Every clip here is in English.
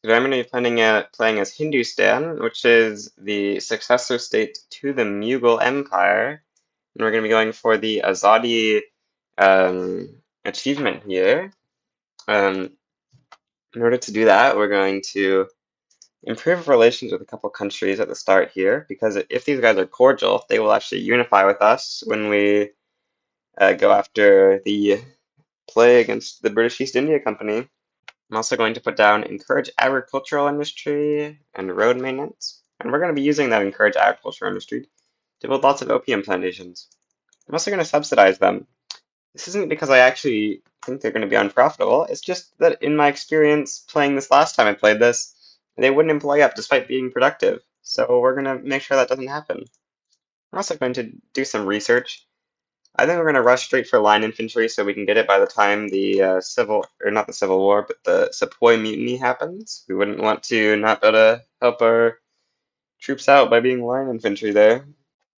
Today I'm going to be playing as Hindustan, which is the successor state to the Mughal Empire. And we're going to be going for the Azadi achievement here. Um, in order to do that, we're going to improve relations with a couple countries at the start here, because if these guys are cordial, they will actually unify with us when we go after the play against the British East India Company. I'm also going to put down encourage agricultural industry and road maintenance. And we're going to be using that encourage agricultural industry to build lots of opium plantations. I'm also going to subsidize them. This isn't because I actually think they're going to be unprofitable. It's just that in my experience playing this last time I played this, they wouldn't employ up despite being productive. So we're going to make sure that doesn't happen. I'm also going to do some research. I think we're going to rush straight for line infantry so we can get it by the time the not the Civil War, but the Sepoy Mutiny happens. We wouldn't want to not be able to help our troops out by being line infantry there.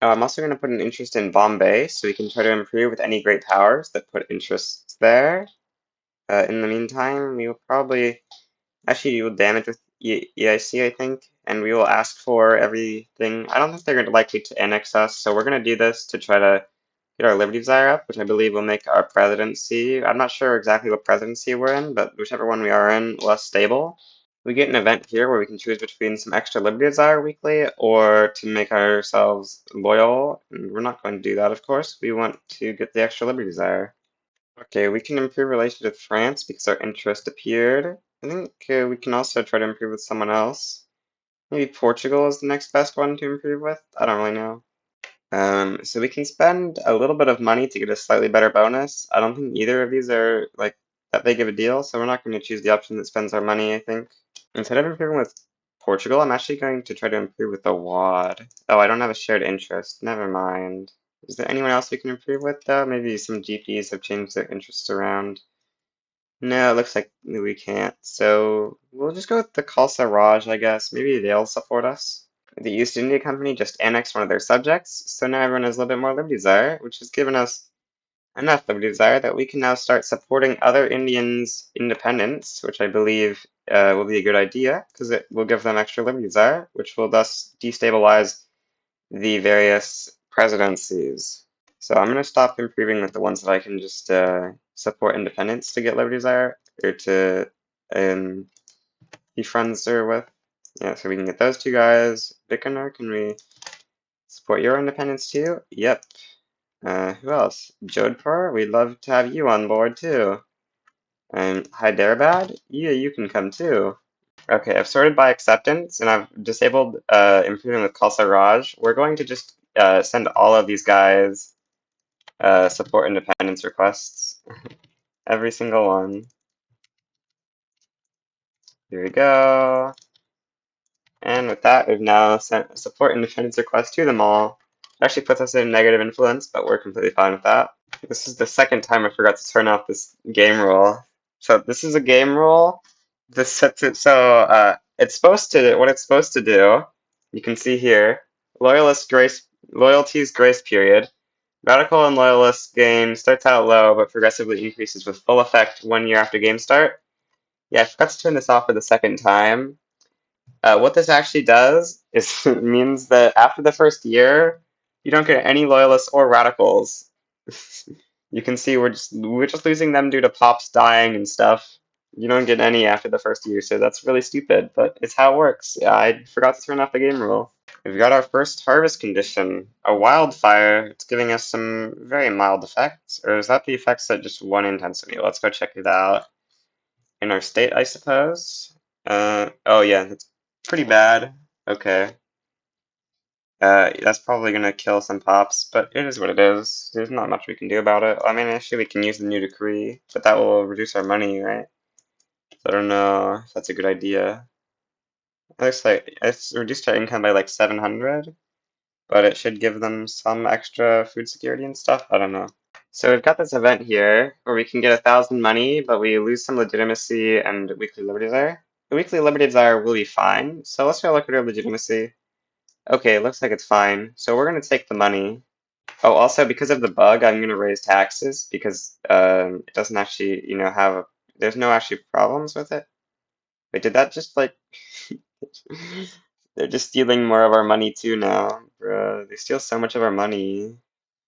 I'm also going to put an interest in Bombay so we can try to improve with any great powers that put interests there. In the meantime, we will probably actually do damage with EIC, I think, and we will ask for everything. I don't think they're going to likely to annex us, so we're going to do this to try to get our Liberty Desire up, which I believe will make our presidency. I'm not sure exactly what presidency we're in, but whichever one we are in, less stable. We get an event here where we can choose between some extra Liberty Desire weekly or to make ourselves loyal. And we're not going to do that, of course. We want to get the extra Liberty Desire. Okay, we can improve relations with France because our interest appeared. I think we can also try to improve with someone else. Maybe Portugal is the next best one to improve with. I don't really know. So we can spend a little bit of money to get a slightly better bonus. I don't think either of these are like that big of a deal, so we're not going to choose the option that spends our money, I think. Instead of improving with Portugal, I'm actually going to try to improve with the WAD. Oh, I don't have a shared interest. Never mind. Is there anyone else we can improve with, though? Maybe some GPs have changed their interests around. No, it looks like we can't. So we'll just go with the Khalsa Raj, I guess. Maybe they'll support us. The East India Company just annexed one of their subjects, so now everyone has a little bit more Liberty Desire, which has given us enough Liberty Desire that we can now start supporting other Indians' independence, which I believe will be a good idea, because it will give them extra Liberty Desire, which will thus destabilize the various presidencies. So I'm going to stop improving with the ones that I can just support independence to get Liberty Desire, or to be friends there with. Yeah, so we can get those two guys. Bikaner, can we support your independence too? Yep. Who else? Jodhpur, we'd love to have you on board too. And Hyderabad? Yeah, you can come too. Okay, I've sorted by acceptance and I've disabled improving with Khalsa Raj. We're going to just send all of these guys support independence requests. Every single one. Here we go. And with that, we've now sent a support independence request to them all. It actually puts us in negative influence, but we're completely fine with that. This is the second time I forgot to turn off this game rule. So this is a game rule. This sets it so it's supposed to what it's supposed to do. You can see here, loyalties grace period. Radical and loyalist game starts out low but progressively increases with full effect 1 year after game start. Yeah, I forgot to turn this off for the second time. What this actually does is it means that after the first year, you don't get any loyalists or radicals. You can see we're just losing them due to pops dying and stuff. You don't get any after the first year, so that's really stupid, but it's how it works. Yeah, I forgot to turn off the game rule. We've got our first harvest condition, a wildfire. It's giving us some very mild effects, or is that the effects at just one intensity? Let's go check it out. In our state, I suppose. Oh yeah, that's pretty bad. Okay. That's probably gonna kill some pops, but it is what it is. There's not much we can do about it. I mean, actually, we can use the new decree, but that will reduce our money, right? So I don't know if that's a good idea. It looks like it's reduced our income by like 700, but it should give them some extra food security and stuff. I don't know. So we've got this event here where we can get 1,000 money, but we lose some legitimacy and weekly liberty desire. The weekly liberty desire will be fine, so let's go look at our legitimacy. Okay, it looks like it's fine. So we're going to take the money. Oh, also, because of the bug, I'm going to raise taxes because it doesn't actually, have, there's no actually problems with it. Wait, did that just like they're just stealing more of our money too now, bruh. They steal so much of our money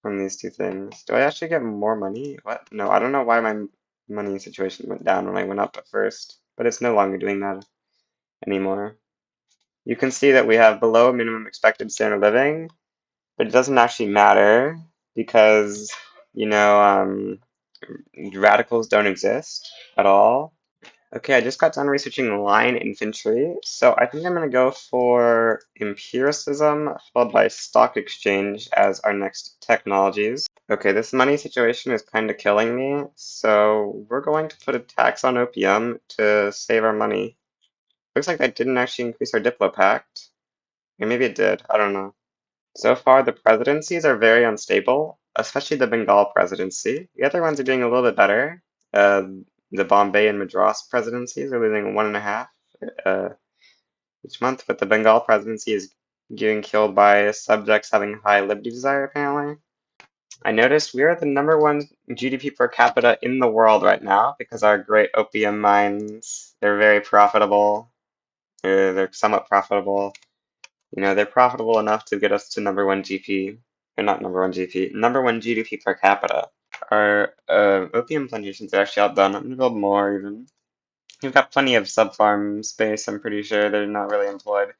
from these two things. Do I actually get more money? What? No, I don't know why my money situation went down when I went up at first, but it's no longer doing that anymore. You can see that we have below minimum expected standard living, but it doesn't actually matter because, you know, radicals don't exist at all. Okay, I just got done researching line infantry, so I think I'm gonna go for empiricism followed by stock exchange as our next technologies. Okay, this money situation is kind of killing me, so we're going to put a tax on opium to save our money. Looks like that didn't actually increase our Diplo pact. Or maybe it did, I don't know. So far, the presidencies are very unstable, especially the Bengal presidency. The other ones are doing a little bit better. Uh, the Bombay and Madras presidencies are losing 1.5 uh, each month, but the Bengal presidency is getting killed by subjects having high liberty desire, apparently. I noticed we are the #1 GDP per capita in the world right now because our great opium mines, they're very profitable. They're somewhat profitable. You know, they're profitable enough to get us to #1 GP, or not #1 GP, #1 GDP per capita. Our opium plantations are actually outdone. I'm gonna build more even. We've got plenty of sub-farm space, I'm pretty sure. They're not really employed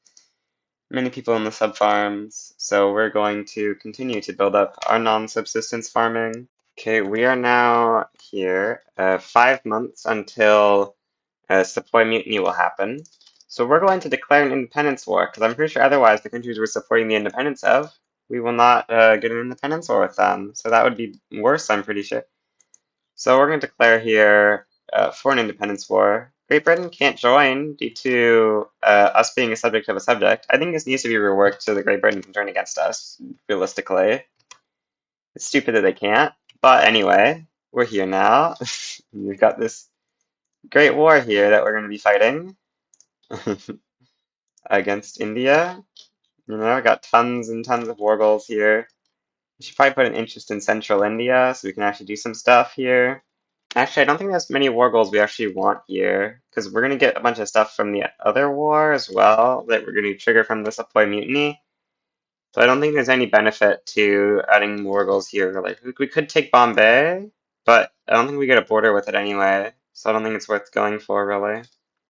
many people in the sub-farms, so we're going to continue to build up our non-subsistence farming. Okay, we are now here, 5 months until a Sepoy Mutiny will happen. So we're going to declare an independence war, because I'm pretty sure otherwise the countries we're supporting the independence of, we will not get an independence war with them. So that would be worse, I'm pretty sure. So we're going to declare here for an independence war. Great Britain can't join due to us being a subject of a subject. I think this needs to be reworked so that Great Britain can join against us, realistically. It's stupid that they can't. But anyway, we're here now. We've got this great war here that we're going to be fighting against India. You know, I got tons and tons of war goals here. We should probably put an interest in central India so we can actually do some stuff here. Actually, I don't think there's many war goals we actually want here, because we're going to get a bunch of stuff from the other war as well that we're going to trigger from the Sepoy Mutiny. So I don't think there's any benefit to adding war goals here. Like, we could take Bombay, but I don't think we get a border with it anyway, so I don't think it's worth going for, really.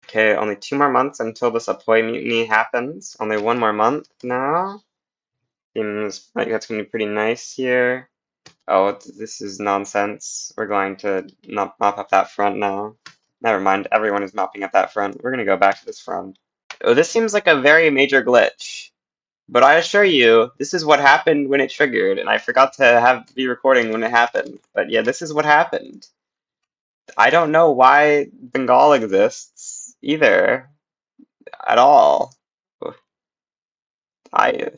Okay, only 2 more months until the Sepoy Mutiny happens. Only 1 more month now. Seems like that's going to be pretty nice here. Oh, this is nonsense. We're going to not mop up that front now. Never mind, everyone is mopping up that front. We're going to go back to this front. Oh, this seems like a very major glitch. But I assure you, this is what happened when it triggered, and I forgot to have be recording when it happened. But yeah, this is what happened. I don't know why Bengal exists either at all. I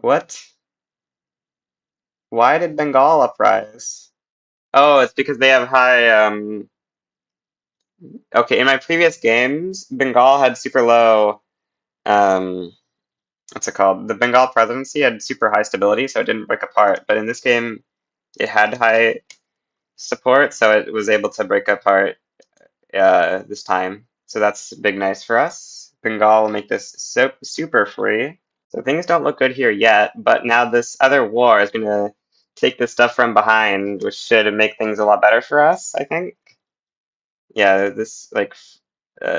what? Why did Bengal uprise? Oh, it's because they have high okay, in my previous games, Bengal had super low um what's it called? The Bengal presidency had super high stability, so it didn't break apart. But in this game, it had high support, so it was able to break apart this time. So that's big nice for us. Bengal will make this so super free. So things don't look good here yet, but now this other war is gonna take this stuff from behind, which should make things a lot better for us, I think. Yeah, this like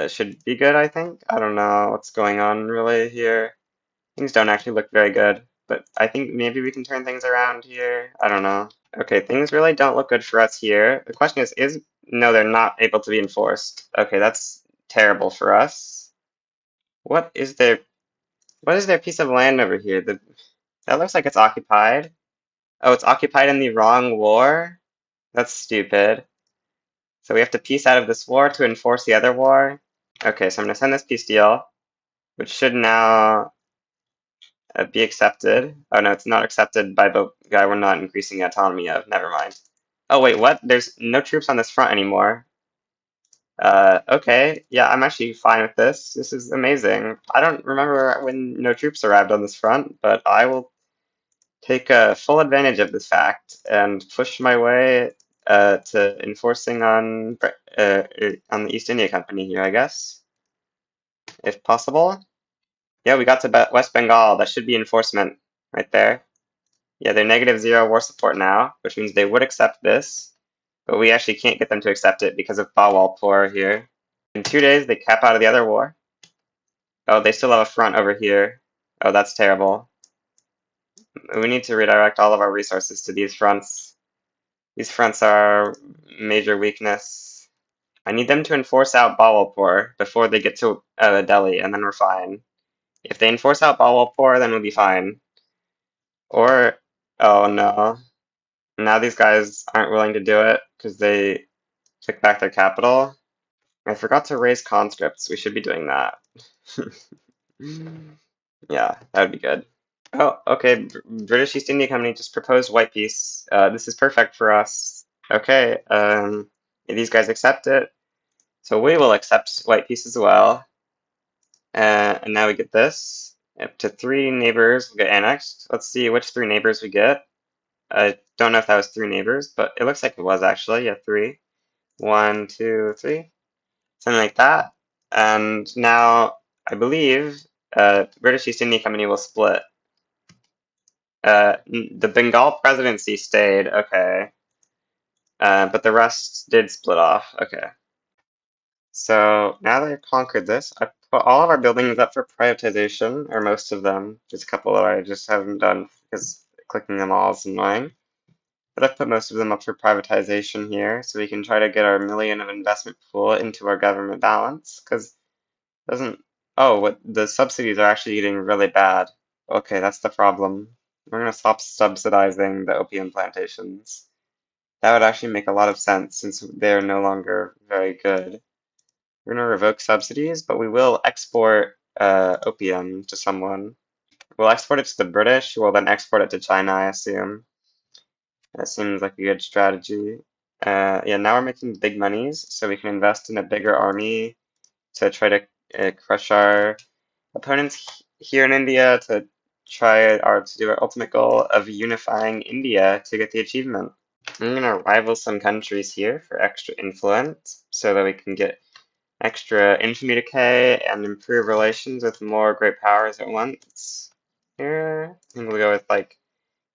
should be good, I think. I don't know what's going on really here. Things don't actually look very good, but I think maybe we can turn things around here. I don't know. Okay, things really don't look good for us here. The question is no, they're not able to be enforced. Okay, that's terrible for us. What is their what is their piece of land over here? That looks like it's occupied. Oh, it's occupied in the wrong war? That's stupid. So we have to peace out of this war to enforce the other war. Okay, so I'm gonna send this peace deal, which should now be accepted. Oh no, it's not accepted by the guy we're not increasing the autonomy of. Never mind. Oh wait, what? There's no troops on this front anymore. Okay, yeah, I'm actually fine with this. This is amazing. I don't remember when no troops arrived on this front, but I will take full advantage of this fact and push my way to enforcing on the East India Company here, I guess, if possible. Yeah, we got to West Bengal. That should be enforcement right there. Yeah, they're -0 war support now, which means they would accept this, but we actually can't get them to accept it because of Bawalpur here. In 2 days, they cap out of the other war. Oh, they still have a front over here. Oh, that's terrible. We need to redirect all of our resources to these fronts. These fronts are major weakness. I need them to enforce out Bawalpur before they get to Delhi, and then we're fine. If they enforce out Bawalpur, then we'll be fine. Or, oh no. Now these guys aren't willing to do it because they took back their capital. I forgot to raise conscripts. We should be doing that. Yeah, that would be good. Oh, okay. British East India Company just proposed white peace. This is perfect for us. Okay, these guys accept it. So we will accept white peace as well. And now we get this. Up to 3 neighbors will get annexed. Let's see which 3 neighbors we get. I don't know if that was 3 neighbors, but it looks like it was actually. Yeah, 3. 1, 2, 3. Something like that. And now I believe British East India Company will split. The Bengal presidency stayed, okay. But the rest did split off, okay. So now that I've conquered this, I put all of our buildings up for privatization, or most of them. Just a couple that I just haven't done because clicking them all is annoying. But I've put most of them up for privatization here, so we can try to get our million of investment pool into our government balance, because doesn't... Oh, what the subsidies are actually getting really bad. Okay, that's the problem. We're gonna stop subsidizing the opium plantations. That would actually make a lot of sense since they're no longer very good. We're gonna revoke subsidies, but we will export opium to someone. We'll export it to the British, who will then export it to China, I assume. That seems like a good strategy. Yeah, now we're making big monies, so we can invest in a bigger army to try to crush our opponents here in India to to do our ultimate goal of unifying India to get the achievement. I'm gonna rival some countries here for extra influence so that we can get extra infamy decay and improve relations with more great powers at once. Here, I think we'll go with like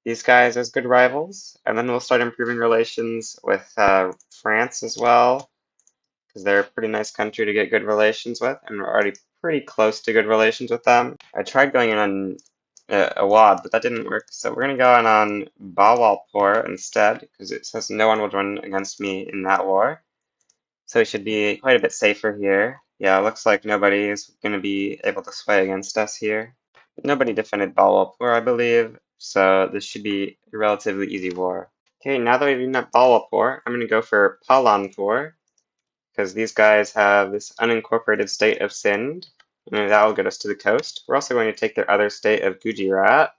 these guys as good rivals, and then we'll start improving relations with France as well, because they're a pretty nice country to get good relations with, and we're already pretty close to good relations with them. I tried going in on Awad, but that didn't work, so we're gonna go in on Bawalpur instead, because it says no one will join against me in that war. So we should be quite a bit safer here. Yeah, it looks like nobody is going to be able to sway against us here. Nobody defended Bawalpur, I believe, so this should be a relatively easy war. Okay, now that we've eaten up Bawalpur, I'm going to go for Palanpur, because these guys have this unincorporated state of Sindh, and that will get us to the coast. We're also going to take their other state of Gujarat,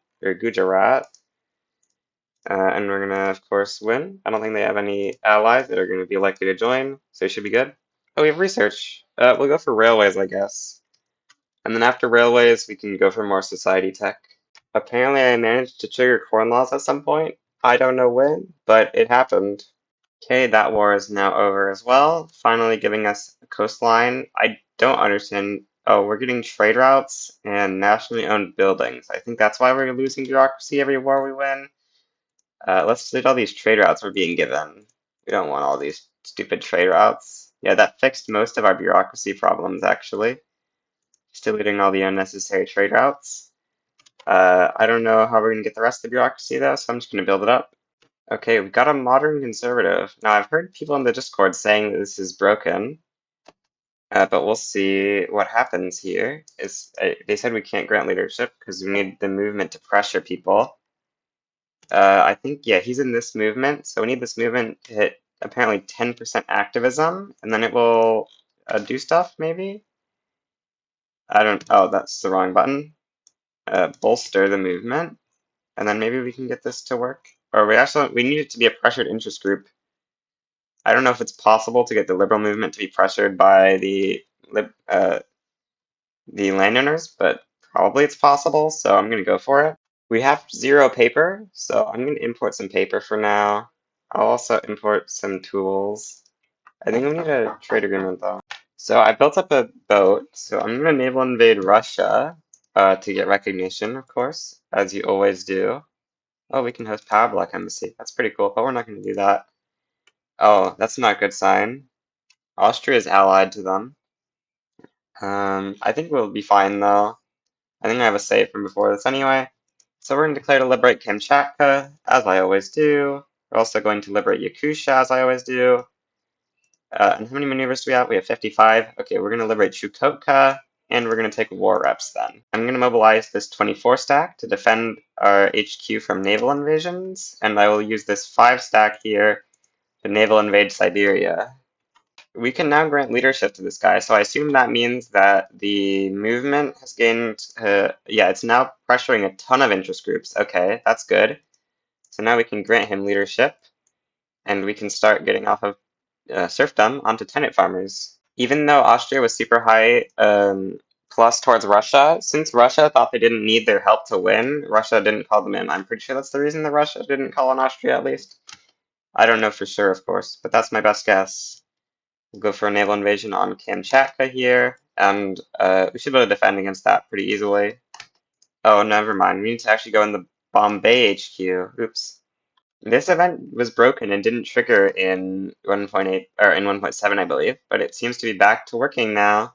and we're gonna, of course, win. I don't think they have any allies that are gonna be likely to join, so it should be good. Oh, we have research. We'll go for railways, I guess. And then after railways, we can go for more society tech. Apparently, I managed to trigger corn laws at some point. I don't know when, but it happened. Okay, that war is now over as well, finally giving us a coastline. I don't understand. Oh, we're getting trade routes and nationally owned buildings. I think that's why we're losing bureaucracy every war we win. Let's delete all these trade routes we're being given. We don't want all these stupid trade routes. Yeah, that fixed most of our bureaucracy problems, actually. Just deleting all the unnecessary trade routes. I don't know how we're going to get the rest of the bureaucracy, though, so I'm just going to build it up. Okay, we've got a modern conservative. Now, I've heard people in the Discord saying that this is broken, but we'll see what happens here. They said we can't grant leadership because we need the movement to pressure people. I think, yeah, he's in this movement, so we need this movement to hit apparently 10% activism, and then it will do stuff, maybe? I don't... Oh, that's the wrong button. Bolster the movement, and then maybe we can get this to work. Or we need it to be a pressured interest group. I don't know if it's possible to get the liberal movement to be pressured by the landowners, but probably it's possible, so I'm gonna go for it. We have 0 paper, so I'm gonna import some paper for now. I'll also import some tools. I think we need a trade agreement though. So I built up a boat, so I'm gonna naval invade Russia to get recognition, of course, as you always do. Oh, we can host Power Block Embassy. That's pretty cool, but we're not gonna do that. Oh, that's not a good sign. Austria is allied to them. I think we'll be fine though. I think I have a save from before this anyway. So we're going to declare to liberate Kamchatka, as I always do. We're also going to liberate Yakutia, as I always do. And how many maneuvers do we have? We have 55. Okay, we're going to liberate Chukotka, and we're going to take war reps then. I'm going to mobilize this 24 stack to defend our HQ from naval invasions, and I will use this 5 stack here to naval invade Siberia. We can now grant leadership to this guy, so I assume that means that the movement has gained, yeah, it's now pressuring a ton of interest groups. Okay, that's good. So now we can grant him leadership, and we can start getting off of serfdom onto tenant farmers. Even though Austria was super high plus towards Russia, since Russia thought they didn't need their help to win, Russia didn't call them in. I'm pretty sure that's the reason that Russia didn't call on Austria, at least. I don't know for sure, of course, but that's my best guess. We'll go for a naval invasion on Kamchatka here, and we should be able to defend against that pretty easily. Oh, never mind. We need to actually go in the Bombay HQ. Oops. This event was broken and didn't trigger in 1.8 or in 1.7, I believe, but it seems to be back to working now.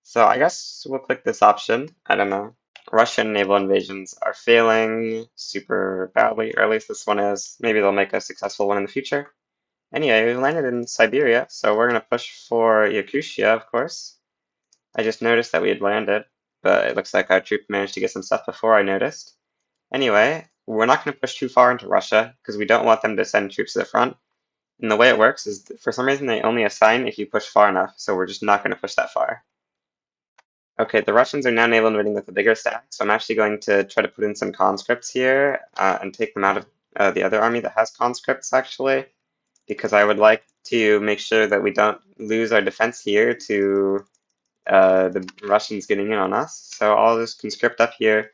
So I guess we'll click this option. I don't know. Russian naval invasions are failing super badly, or at least this one is. Maybe they'll make a successful one in the future. Anyway, we landed in Siberia, so we're going to push for Yakutia, of course. I just noticed that we had landed, but it looks like our troop managed to get some stuff before I noticed. Anyway, we're not going to push too far into Russia, because we don't want them to send troops to the front. And the way it works is, for some reason, they only assign if you push far enough, so we're just not going to push that far. Okay, the Russians are now naval invading with a bigger stack, so I'm actually going to try to put in some conscripts here and take them out of the other army that has conscripts, actually, because I would like to make sure that we don't lose our defense here to the Russians getting in on us. So I'll just conscript up here,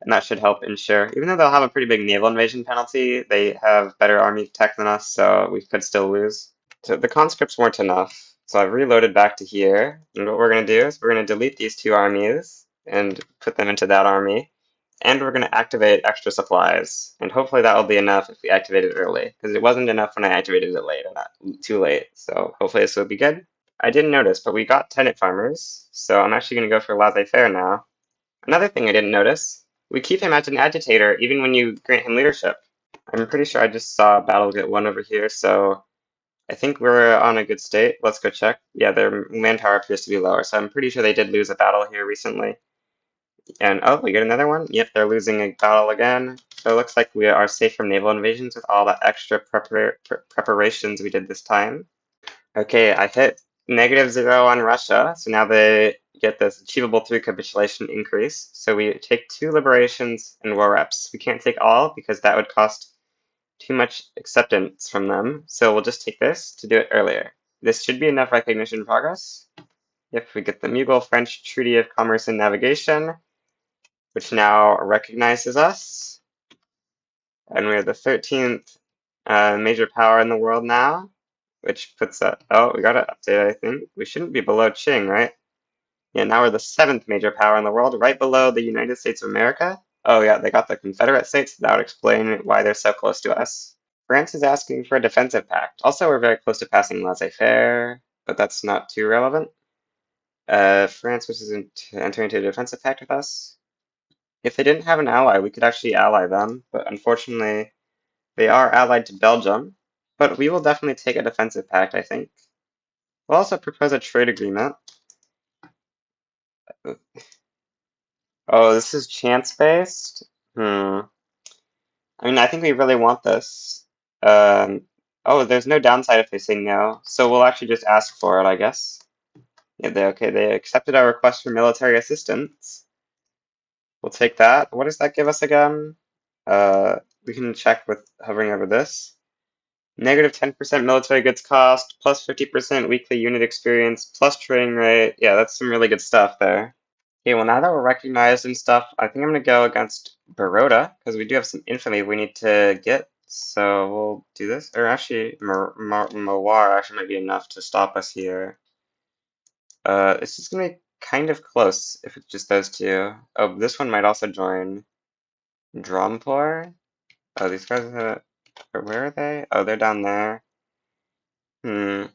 and that should help ensure, even though they'll have a pretty big naval invasion penalty, they have better army tech than us, so we could still lose. So the conscripts weren't enough, so I've reloaded back to here, and what we're going to do is we're going to delete these 2 armies and put them into that army, and we're going to activate extra supplies, and hopefully that will be enough if we activate it early, because it wasn't enough when I activated it late, not too late, so hopefully this will be good. I didn't notice, but we got tenant farmers, so I'm actually going to go for laissez-faire now. Another thing I didn't notice, we keep him as an agitator even when you grant him leadership. I'm pretty sure I just saw a battle get won over here, so I think we're on a good state. Let's go check. Yeah, their manpower appears to be lower, so I'm pretty sure they did lose a battle here recently. And oh, we get another one? Yep, they're losing a battle again. So it looks like we are safe from naval invasions with all the extra preparations we did this time. Okay, I hit -0 on Russia, so now they get this achievable through capitulation increase. So we take 2 liberations and war reps. We can't take all because that would cost too much acceptance from them, so we'll just take this to do it earlier. This should be enough recognition progress. If we get the Mughal-French Treaty of Commerce and Navigation, which now recognizes us, and we're the 13th major power in the world now, which puts us, oh, we got to update, I think. We shouldn't be below Qing, right? Yeah, now we're the 7th major power in the world, right below the United States of America. Oh yeah, they got the Confederate States. That would explain why they're so close to us. France is asking for a defensive pact. Also, we're very close to passing laissez-faire, but that's not too relevant. France wishes to enter into a defensive pact with us. If they didn't have an ally, we could actually ally them, but unfortunately, they are allied to Belgium. But we will definitely take a defensive pact, I think. We'll also propose a trade agreement. Oh, this is chance-based? Hmm. I mean, I think we really want this. Oh, there's no downside if they say no, so we'll actually just ask for it, I guess. Yeah, they accepted our request for military assistance. We'll take that. What does that give us again? We can check with hovering over this. -10% military goods cost, plus 50% weekly unit experience, plus training rate. Yeah, that's some really good stuff there. Okay, well now that we're recognized and stuff, I think I'm gonna go against Baroda, because we do have some infamy we need to get. So we'll do this. Or actually, Mawar actually might be enough to stop us here. It's just gonna be kind of close if it's just those two. Oh, this one might also join Drumpor. Oh, these guys where are they? Oh, they're down there. Hmm.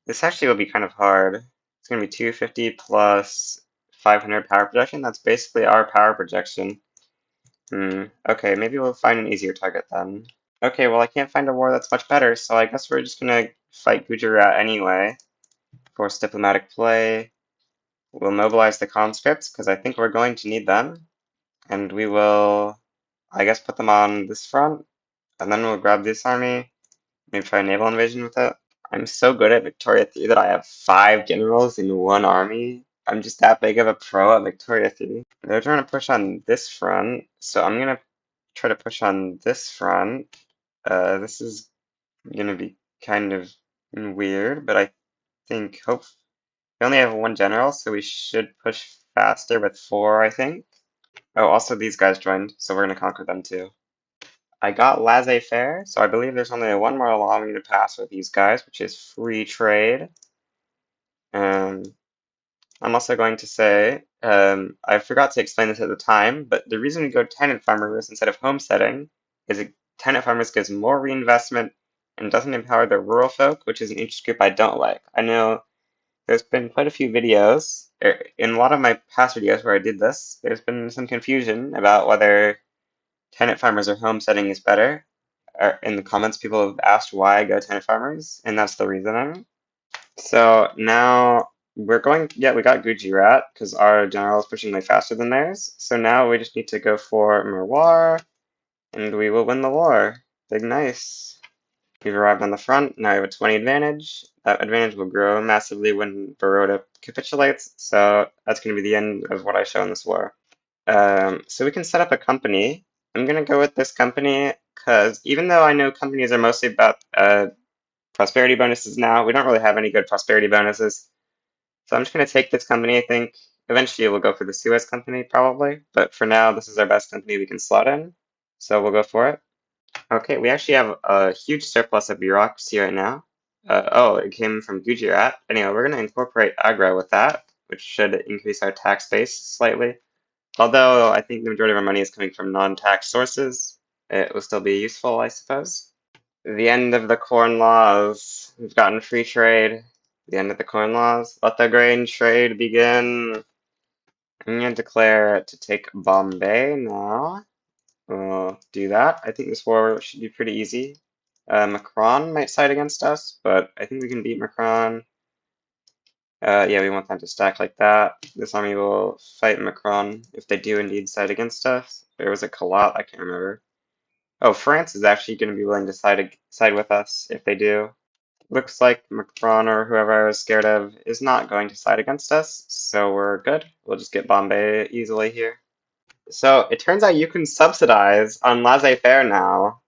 This actually will be kind of hard. It's gonna be 250 plus 500 power projection. That's basically our power projection. Okay, maybe we'll find an easier target then. Okay, well I can't find a war that's much better, so I guess we're just gonna fight Gujarat anyway. Force diplomatic play. We'll mobilize the conscripts, because I think we're going to need them. And we will, I guess, put them on this front. And then we'll grab this army. Maybe try a naval invasion with it. I'm so good at Victoria 3 that I have 5 generals in one army. I'm just that big of a pro at Victoria 3. They're trying to push on this front, so I'm gonna try to push on this front. This is gonna be kind of weird, but I think we only have 1 general, so we should push faster with 4, I think. Oh, also these guys joined, so we're gonna conquer them too. I got laissez-faire, so I believe there's only one more law we need to pass with these guys, which is free trade. Um, I'm also going to say, I forgot to explain this at the time, but the reason we go tenant farmers instead of homesteading is tenant farmers gives more reinvestment and doesn't empower the rural folk, which is an interest group I don't like. I know there's been quite a few videos, in a lot of my past videos where I did this, there's been some confusion about whether tenant farmers or homesteading is better. In the comments, people have asked why I go tenant farmers, and that's the reasoning. So now we're going, yeah, we got Gujarat because our general is pushing way faster than theirs. So now we just need to go for Marwar, and we will win the war. Big nice. We've arrived on the front. Now we have a 20 advantage. That advantage will grow massively when Baroda capitulates. So that's going to be the end of what I show in this war. So we can set up a company. I'm going to go with this company because even though I know companies are mostly about prosperity bonuses now, we don't really have any good prosperity bonuses. So I'm just going to take this company, I think. Eventually we'll go for the Suez company, probably. But for now, this is our best company we can slot in. So we'll go for it. Okay, we actually have a huge surplus of bureaucracy right now. Oh, it came from Gujarat. Anyway, we're going to incorporate Agra with that, which should increase our tax base slightly. Although I think the majority of our money is coming from non-tax sources, it will still be useful, I suppose. The end of the corn laws. We've gotten free trade. The end of the corn laws. Let the grain trade begin. I'm going to declare to take Bombay now. We'll do that. I think this war should be pretty easy. Macron might side against us, but I think we can beat Macron. Yeah, we want them to stack like that. This army will fight Macron if they do indeed side against us. There was a Calat, I can't remember. Oh, France is actually going to be willing to side with us if they do. Looks like Macron or whoever I was scared of is not going to side against us, so we're good. We'll just get Bombay easily here. So it turns out you can subsidize on laissez-faire now.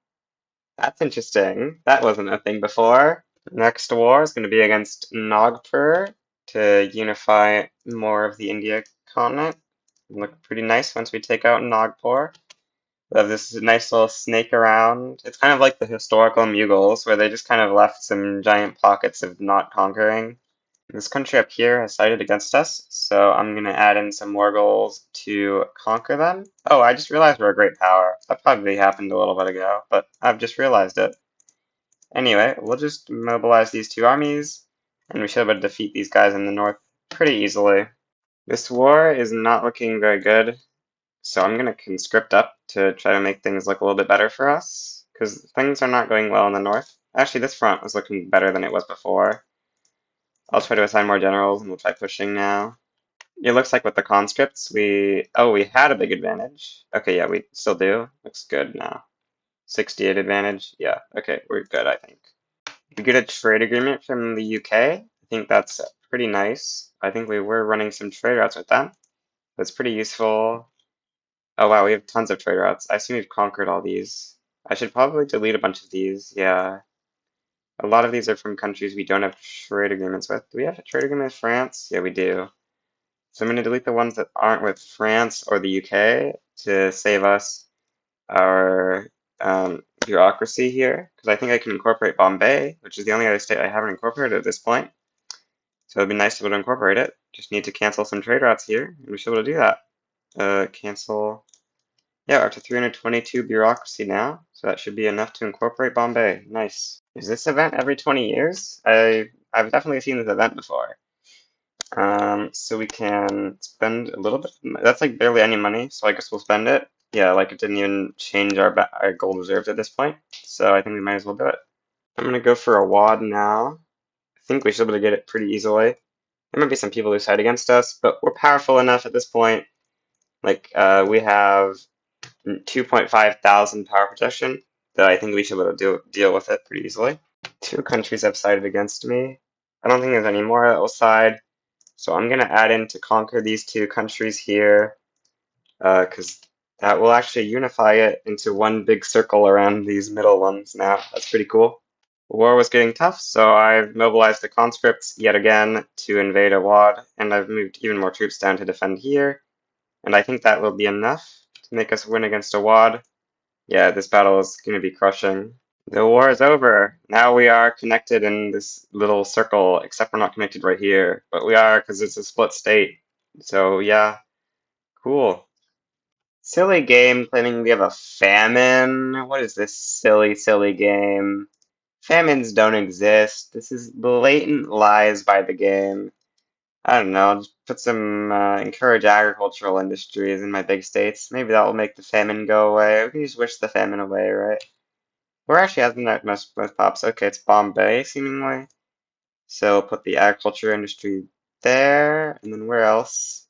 That's interesting. That wasn't a thing before. Next war is going to be against Nagpur to unify more of the India continent. Look pretty nice once we take out Nagpur. We have this nice little snake around. It's kind of like the historical Mughals, where they just kind of left some giant pockets of not conquering. This country up here has sided against us, so I'm going to add in some Mughals to conquer them. Oh, I just realized we're a great power. That probably happened a little bit ago, but I've just realized it. Anyway, we'll just mobilize these 2 armies, and we should be able to defeat these guys in the north pretty easily. This war is not looking very good, so I'm going to conscript up to try to make things look a little bit better for us, because things are not going well in the north. Actually, this front was looking better than it was before. I'll try to assign more generals, and we'll try pushing now. It looks like with the conscripts, we had a big advantage. Okay, yeah, we still do. Looks good now. 68 advantage. Yeah, okay, we're good, I think. We get a trade agreement from the UK. I think that's pretty nice. I think we were running some trade routes with them. That's pretty useful. Oh wow, we have tons of trade routes. I assume we've conquered all these. I should probably delete a bunch of these. Yeah. A lot of these are from countries we don't have trade agreements with. Do we have a trade agreement with France? Yeah, we do. So I'm going to delete the ones that aren't with France or the UK to save us our bureaucracy here, because I think I can incorporate Bombay, which is the only other state I haven't incorporated at this point. So it'd be nice to be able to incorporate it. Just need to cancel some trade routes here, and we should be able to do that. Cancel. Yeah, we're up to 322 bureaucracy now, so that should be enough to incorporate Bombay. Nice. Is this event every 20 years? I've definitely seen this event before. So we can spend a little bit. That's like barely any money, so I guess we'll spend it. Yeah, like it didn't even change our gold reserves at this point, so I think we might as well do it. I'm gonna go for a wad now. I think we should be able to get it pretty easily. There might be some people who side against us, but we're powerful enough at this point. Like we have 2.5 thousand power protection that I think we should be able to deal with it pretty easily. Two countries have sided against me. I don't think there's any more that will side. So I'm going to add in to conquer these two countries here, because that will actually unify it into one big circle around these middle ones now. That's pretty cool. The war was getting tough, so I've mobilized the conscripts yet again to invade Awad, and I've moved even more troops down to defend here. And I think that will be enough to make us win against Awad. Yeah, this battle is going to be crushing. The war is over. Now we are connected in this little circle, except we're not connected right here. But we are because it's a split state. So yeah, cool. Silly game claiming we have a famine. What is this silly, silly game? Famines don't exist. This is blatant lies by the game. I don't know, just put some, encourage agricultural industries in my big states. Maybe that will make the famine go away. We can just wish the famine away, right? Where actually has the most pops? Okay, it's Bombay, seemingly. So put the agriculture industry there, and then where else?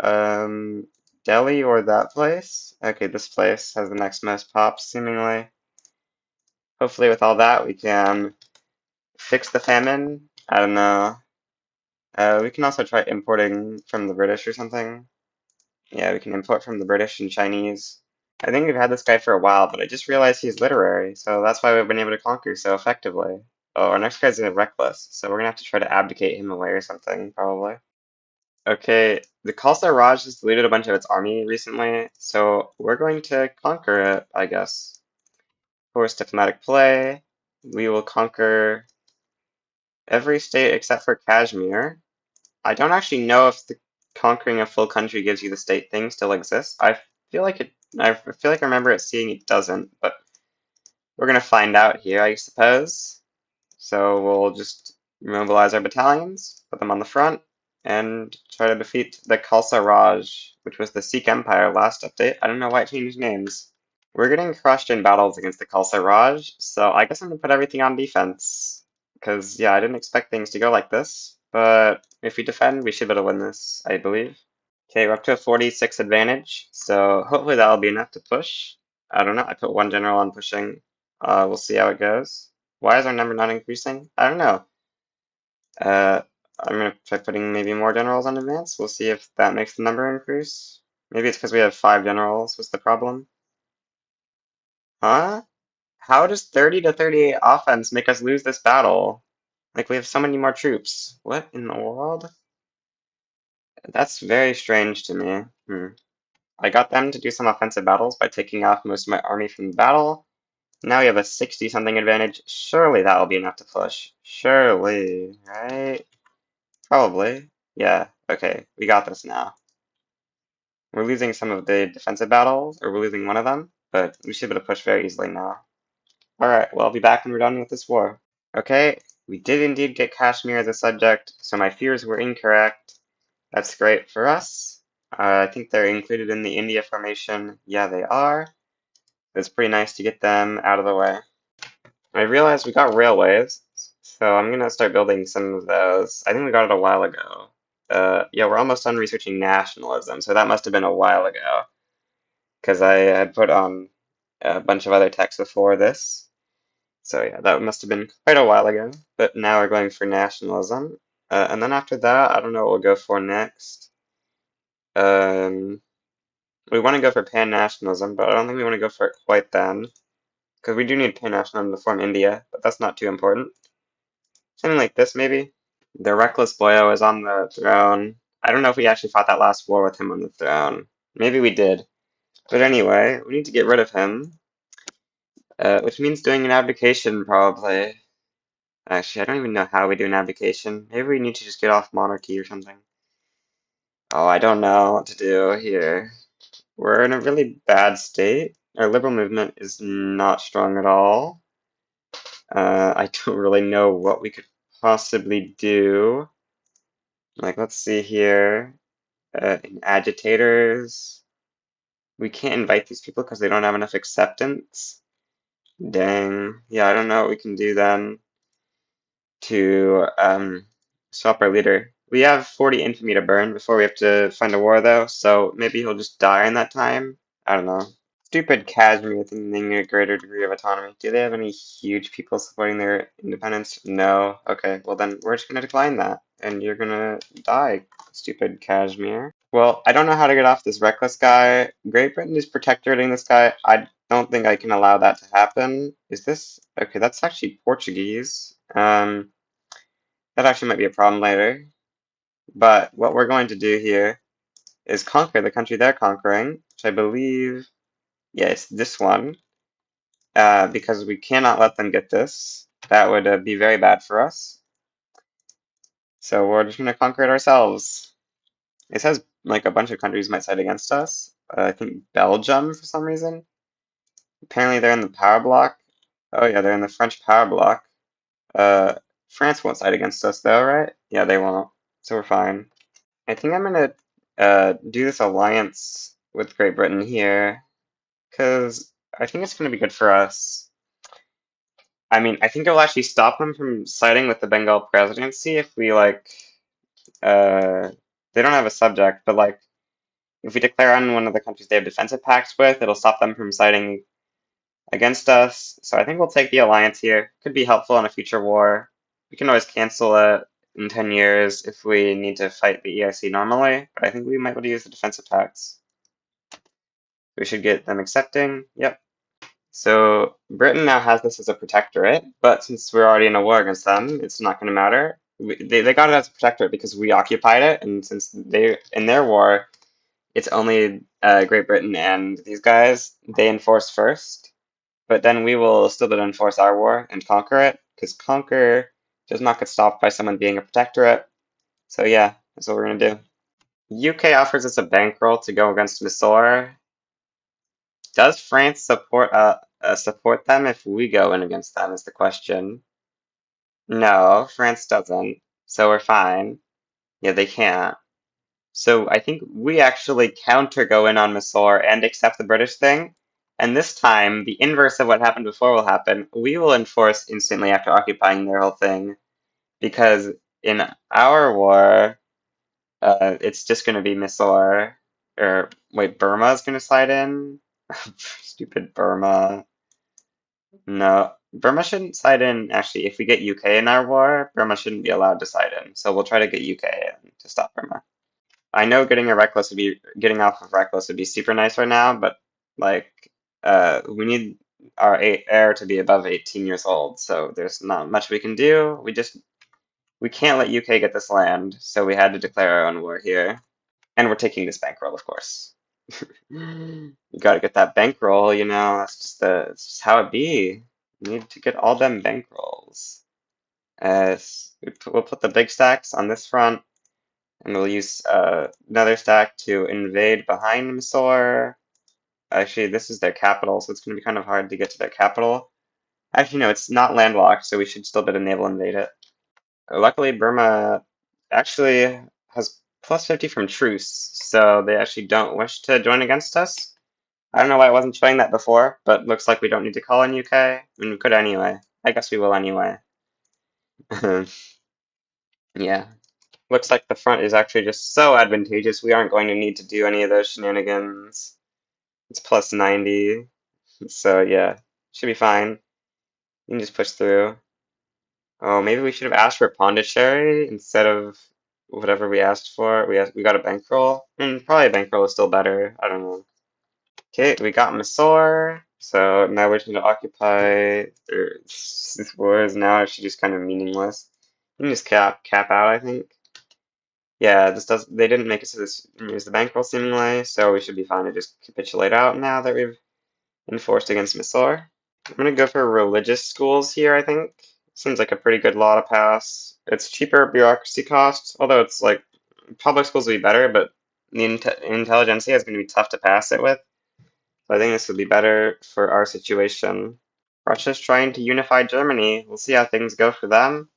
Um, Delhi or that place? Okay, this place has the next most pops, seemingly. Hopefully with all that we can fix the famine. I don't know. We can also try importing from the British or something. Yeah, we can import from the British and Chinese. I think we've had this guy for a while, but I just realized he's literary, so that's why we've been able to conquer so effectively. Oh, our next guy's a reckless, so we're gonna have to try to abdicate him away or something, probably. Okay, the Khalsa Raj has deleted a bunch of its army recently, so we're going to conquer it, I guess. Force diplomatic play. We will conquer every state except for Kashmir. I don't actually know if the conquering a full country gives you the state thing still exists. Feel like it. I feel like I remember it seeing it doesn't, but we're gonna find out here, I suppose. So we'll just mobilize our battalions, put them on the front, and try to defeat the Khalsa Raj, which was the Sikh Empire last update. I don't know why it changed names. We're getting crushed in battles against the Khalsa Raj, so I guess I'm gonna put everything on defense. Because, yeah, I didn't expect things to go like this, but if we defend, we should be able to win this, I believe. Okay, we're up to a 46 advantage, so hopefully that'll be enough to push. I don't know, I put one general on pushing. We'll see how it goes. Why is our number not increasing? I don't know. Uh, I'm gonna try putting maybe more generals on advance. We'll see if that makes the number increase. Maybe it's because we have 5 generals was the problem. Huh? How does 30 to 38 offense make us lose this battle? Like, we have so many more troops. What in the world? That's very strange to me. I got them to do some offensive battles by taking off most of my army from the battle. Now we have a 60-something advantage. Surely that will be enough to push. Surely, right? Probably. Yeah, okay. We got this now. We're losing some of the defensive battles, or we're losing one of them, but we should be able to push very easily now. Alright, well, I'll be back when we're done with this war. Okay, we did indeed get Kashmir as a subject, so my fears were incorrect. That's great for us. I think they're included in the India formation. Yeah, they are. It's pretty nice to get them out of the way. I realized we got railways, so I'm gonna start building some of those. I think we got it a while ago. Yeah, we're almost done researching nationalism, so that must have been a while ago, because I had put on a bunch of other texts before this. So yeah, that must have been quite a while ago, but now we're going for nationalism. And then after that, I don't know what we'll go for next. Um, we want to go for pan-nationalism, but I don't think we want to go for it quite then. Because we do need pan-nationalism to form India, but that's not too important. Something like this, maybe? The Reckless Boyo is on the throne. I don't know if we actually fought that last war with him on the throne. Maybe we did. But anyway, we need to get rid of him. which means doing an abdication probably. Actually, I don't even know how we do an abdication. Maybe we need to just get off monarchy or something. Oh, I don't know what to do here. We're in a really bad state. Our liberal movement is not strong at all. I don't really know what we could possibly do. Like, let's see here. In agitators, we can't invite these people because they don't have enough acceptance. Dang. Yeah, I don't know what we can do then to swap our leader. We have 40 infamy to burn before we have to find a war, though, so maybe he'll just die in that time. I don't know. Stupid Kashmir thinking a greater degree of autonomy. Do they have any huge people supporting their independence? No. Okay, well then we're just gonna decline that, and you're gonna die, stupid Kashmir. Well, I don't know how to get off this reckless guy. Great Britain is protectorating this guy. I don't think I can allow that to happen. Is this okay? That's actually Portuguese. That actually might be a problem later. But what we're going to do here is conquer the country they're conquering, which I believe, yeah, it's this one. Because we cannot let them get this. That would be very bad for us. So we're just going to conquer it ourselves. It says like a bunch of countries might side against us. I think Belgium for some reason. Apparently they're in the power block. Oh yeah, they're in the French power block. Uh, France won't side against us though, right? Yeah, they won't. So we're fine. I think I'm gonna do this alliance with Great Britain here, because I think it's gonna be good for us. I mean, I think it will actually stop them from siding with the Bengal presidency if we like uh they don't have a subject, but like if we declare on one of the countries they have defensive pacts with, it'll stop them from siding against us. So I think we'll take the alliance here. Could be helpful in a future war. We can always cancel it in 10 years if we need to fight the EIC normally, but I think we might want to use the defensive pacts. We should get them accepting. Yep. So Britain now has this as a protectorate, but since we're already in a war against them, it's not going to matter. They got it as a protectorate because we occupied it, and since they in their war, it's only Great Britain and these guys. They enforce first, but then we will still be able to enforce our war and conquer it, because conquer does not get stopped by someone being a protectorate. So yeah, that's what we're going to do. UK offers us a bankroll to go against Mysore. Does France support them if we go in against them is the question. No, France doesn't. So we're fine. Yeah, they can't. So I think we actually counter go in on Mysore and accept the British thing. And this time, the inverse of what happened before will happen. We will enforce instantly after occupying their whole thing. Because in our war, it's just going to be Mysore. Or, wait, Burma is going to slide in? Stupid Burma. No, Burma shouldn't side in. Actually, if we get UK in our war, Burma shouldn't be allowed to side in. So we'll try to get UK in to stop Burma. I know getting off of reckless would be super nice right now, but like we need our heir to be above 18 years old. So there's not much we can do. We can't let UK get this land, so we had to declare our own war here, and we're taking this bankroll, of course. You gotta get that bankroll, you know. That's just how it be. You need to get all them bankrolls. We'll put the big stacks on this front, and we'll use another stack to invade behind Mysore. Actually, this is their capital, so it's going to be kind of hard to get to their capital. Actually, no, it's not landlocked, so we should still be able to naval invade it. Luckily, Burma actually has plus 50 from truce, so they actually don't wish to join against us. I don't know why I wasn't showing that before, but looks like we don't need to call on UK. I mean, we could anyway. I guess we will anyway. Yeah. Looks like the front is actually just so advantageous, we aren't going to need to do any of those shenanigans. It's plus 90, so yeah, should be fine. You can just push through. Oh, maybe we should have asked for Pondicherry instead of whatever we asked for. We got a bankroll. Probably a bankroll is still better. I don't know. Okay, we got Mysore, so now we're just going to occupy. This war is now actually just kind of meaningless. You can just cap out, I think. Yeah, they didn't make it so this use the bankroll seemingly, so we should be fine to just capitulate out now that we've enforced against Mysore. I'm gonna go for religious schools here, I think. Seems like a pretty good law to pass. It's cheaper bureaucracy costs, although it's like public schools would be better, but the intelligentsia is going to be tough to pass it with. So I think this would be better for our situation. Russia's trying to unify Germany. We'll see how things go for them.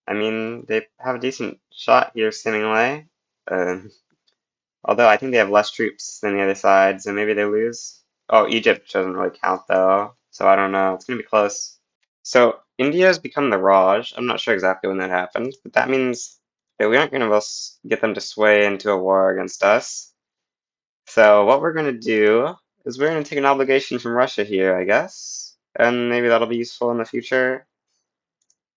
I mean, they have a decent shot here, seemingly. Uh, Although I think they have less troops than the other side, so maybe they lose. Oh, Egypt doesn't really count, though, so I don't know. It's going to be close. So India has become the Raj. I'm not sure exactly when that happened, but that means that we aren't going to be able to get them to sway into a war against us. So what we're going to do is we're going to take an obligation from Russia here, I guess, and maybe that'll be useful in the future.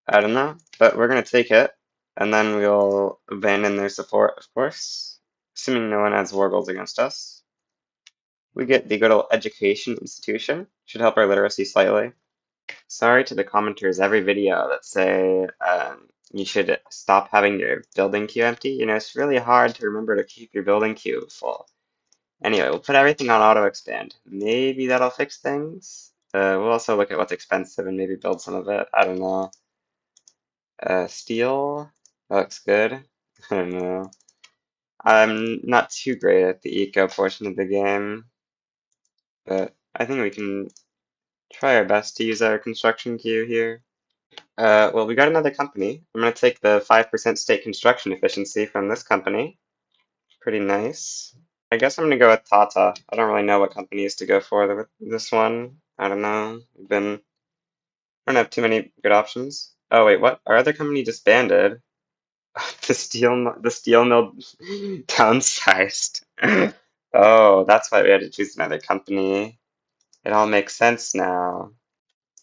I don't know, but we're going to take it, and then we'll abandon their support, of course, assuming no one has war goals against us. We get the good old education institution. Should help our literacy slightly. Sorry to the commenters every video that say you should stop having your building queue empty. You know, it's really hard to remember to keep your building queue full. Anyway, we'll put everything on auto expand. Maybe that'll fix things. We'll also look at what's expensive and maybe build some of it. I don't know. Steel. That looks good. I don't know. I'm not too great at the eco portion of the game, but I think we can try our best to use our construction queue here. Well, we got another company. I'm going to take the 5% state construction efficiency from this company. Pretty nice. I guess I'm going to go with Tata. I don't really know what companies to go for with this one. I don't know. I don't have too many good options. Oh wait, what? Our other company disbanded. The steel mill downsized. Oh, that's why we had to choose another company. It all makes sense now.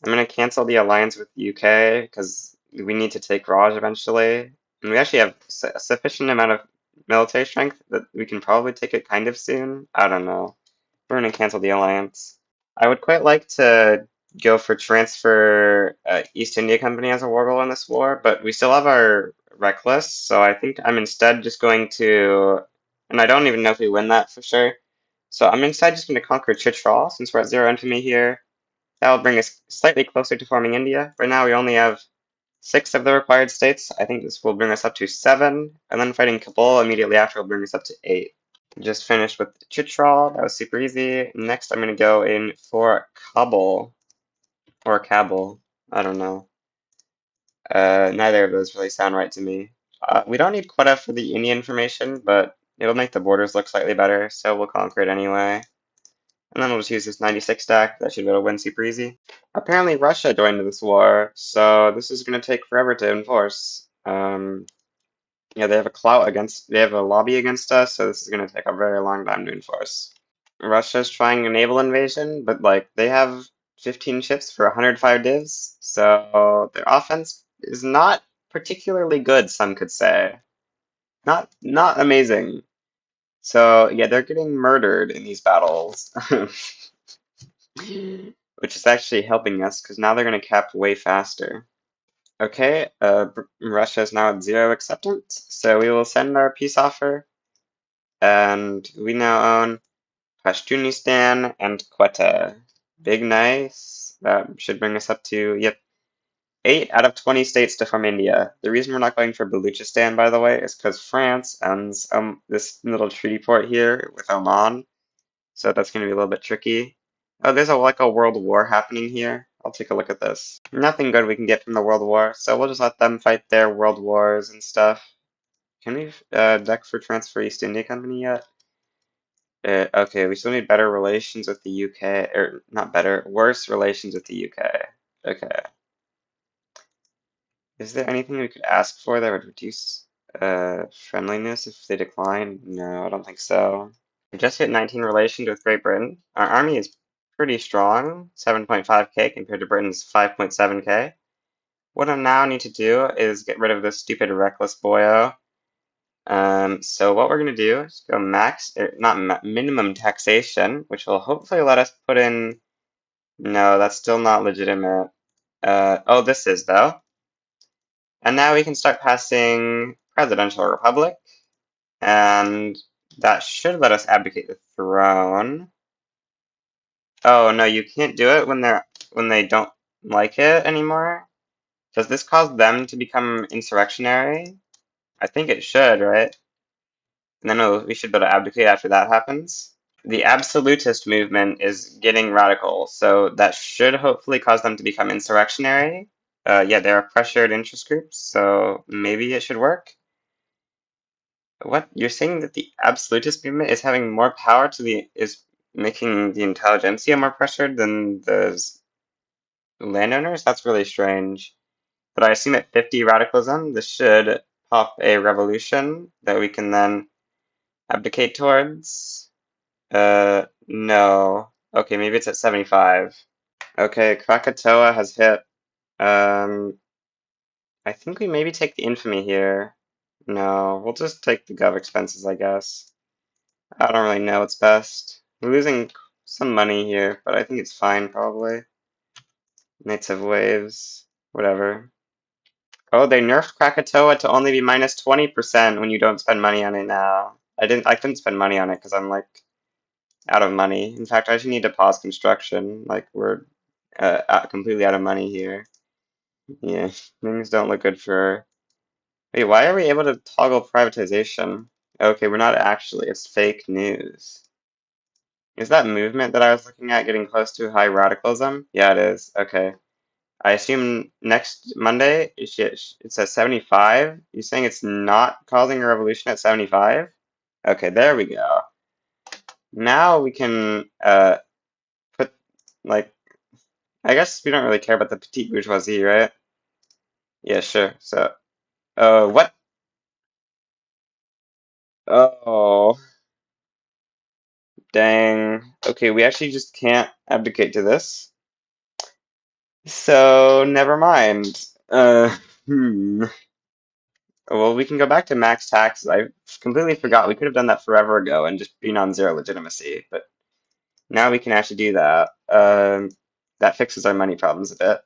I'm going to cancel the alliance with the UK because we need to take Raj eventually. And we actually have a sufficient amount of military strength that we can probably take it kind of soon. I don't know. We're going to cancel the alliance. I would quite like to go for transfer East India Company as a war goal in this war, but we still have our reckless, so I think I'm instead just going to, and I don't even know if we win that for sure. So I'm instead just going to conquer Chitral since we're at 0 infamy here. That will bring us slightly closer to forming India. Right now we only have 6 of the required states. I think this will bring us up to 7, and then fighting Kabul immediately after will bring us up to 8. Just finished with Chitral. That was super easy. Next I'm going to go in for Kabul, or Kabul. I don't know. Neither of those really sound right to me. We don't need quota for the Indian formation, but it'll make the borders look slightly better, so we'll conquer it anyway. And then we'll just use this 96 stack. That should be able to win super easy. Apparently Russia joined this war, so this is going to take forever to enforce. Yeah, they have a lobby against us, so this is going to take a very long time to enforce. Russia's trying a naval invasion, but like they have 15 ships for 105 divs, so their offense is not particularly good, some could say. Not amazing. So yeah, they're getting murdered in these battles. Which is actually helping us because now they're going to cap way faster. Okay, Russia is now at 0 acceptance, so we will send our peace offer, and we now own Pashtunistan and Quetta. Big nice. That should bring us up to, yep, 8 out of 20 states to form India. The reason we're not going for Baluchistan, by the way, is because France owns this little treaty port here with Oman, so that's going to be a little bit tricky. Oh, there's like a world war happening here. I'll take a look at this. Nothing good we can get from the world war, so we'll just let them fight their world wars and stuff. Can we deck for transfer East India Company yet? Okay, we still need better relations with the UK, or not better, worse relations with the UK. Okay. Is there anything we could ask for that would reduce friendliness if they decline? No, I don't think so. We just hit 19 relations with Great Britain. Our army is pretty strong, 7.5k compared to Britain's 5.7k. What I now need to do is get rid of this stupid reckless boyo. So what we're going to do is go not minimum taxation, which will hopefully let us put in, no, that's still not legitimate. Oh, this is though. And now we can start passing presidential republic, and that should let us abdicate the throne. Oh no, you can't do it when they're when they don't like it anymore? Does this cause them to become insurrectionary? I think it should, right? And then we should be able to abdicate after that happens. The absolutist movement is getting radical, so that should hopefully cause them to become insurrectionary. Yeah, there are pressured interest groups, so maybe it should work. What? You're saying that the absolutist movement is having more power is making the intelligentsia more pressured than the landowners? That's really strange. But I assume at 50 radicalism, this should pop a revolution that we can then abdicate towards. No. Okay, maybe it's at 75. Okay, Krakatoa has hit. Um, I think we maybe take the infamy here. No, we'll just take the gov expenses, I guess. I don't really know what's best. We're losing some money here, but I think it's fine, probably. Knights of Waves. Whatever. Oh, they nerfed Krakatoa to only be minus 20% when you don't spend money on it now. I couldn't spend money on it because I'm like out of money. In fact, I actually need to pause construction. Like we're completely out of money here. Yeah, things don't look good for. Wait, why are we able to toggle privatization? Okay, we're not actually. It's fake news. Is that movement that I was looking at getting close to high radicalism? Yeah, it is. Okay. I assume next Monday it's at 75. You're saying it's not causing a revolution at 75? Okay, there we go. Now we can put like I guess we don't really care about the petite bourgeoisie, right? Yeah, sure. So, what? Oh, dang. Okay, we actually just can't abdicate to this. So, never mind. Hmm. Well, we can go back to max taxes. I completely forgot. We could have done that forever ago and just been on zero legitimacy, but now we can actually do that. That fixes our money problems a bit.